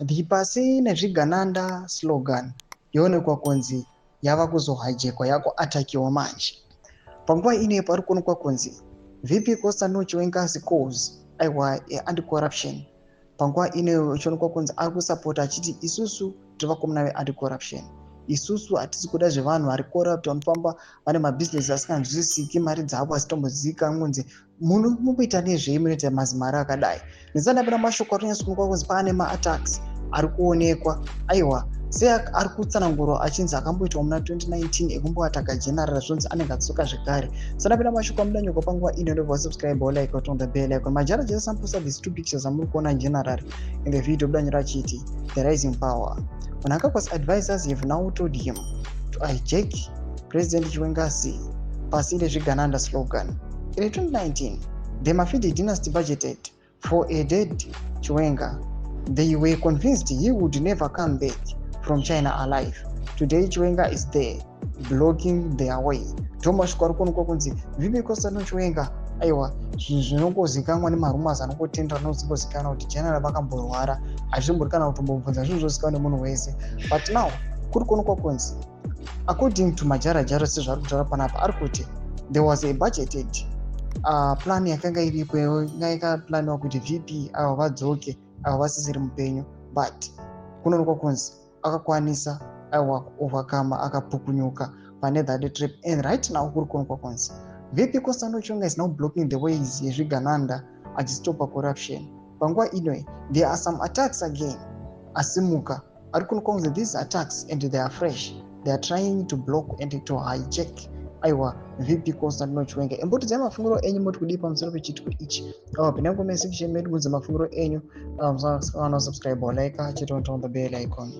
The Pasi Nezvigananda Slogan yoonekwa kunzi yava kuzohijackwa yako atakiwa manje. Panguva ine pari kuonekwa kunzi VP Costa Chiwenga's cause aiwa anti-corruption. Panguva ine chionekwa kunzi ari kusapota achiti isusu tiri vakomana ve-anti-corruption. Isusu hatisi kuda zvevanhu vari corrupt vanofamba vane mabhizinesi asinganzwisisiki, mari dzavo asitombozivikanwi kunzi munoita nezvei munoita mazimari akadai. Ndisandapinda mashoko atonyatsonekwa kunzi paane ma-attacks ari kuonekwa aiwa sei ari kutsanangurwa achinzi akamboitwa muna 2019 ekumboataka general zvonzi anenge atsoka zvekare. Sandapinda mashoko amudanyoko panguva ino ndobva subscribe like on the bell icon. Majara jesa samposta these two pictures amuri kuona general in the video budanyira achiti the rising power. Mnangagwa's advisors have now told him to hijack President Chiwenga's Pasi Nezvigananda Slogan. In 2019, the Mafidi dynasty budgeted for a dead Chiwenga. They were convinced he would never come back from China alive. Today, Chiwenga is there, blocking their way. Thomas Kwarukonoko kunzi VP Costa Chiwenga aiwa zvinongozikanwa nemarumors anongotenda anozingozikana kuti general vakamborwara azvimborikana kutombobvunza zvinhu zvozikanwa nemunhu wese. But now kuri kuonekwa kunzi according to majarajaro sezvari kutaura panapa ari kuti there was a budgeted plan yakanga iripo yakaplanwa kuti VP ava vadzoke ava vasisiri mupenyu, but kunoonekwa kunzi akakwanisa aiwa overcome akapukunyuka pane that trip. And right now kuri kuonekwa kunzi VP Costa Chiwenga is now blocking the ways Nezvigananda achistopa corruption. Panguva ino there are some attacks again asimuka ari kuonekwa kunzi these attacks and they are fresh, they are trying to block and to hijack aiwa VP Costa Chiwenga. Embotidza mafungiro enyu moti kudii pamusoro pechitiko ichi. Pinda comment section medu mudze mafungiro enyu. Subscribe or like chito on the bell icon.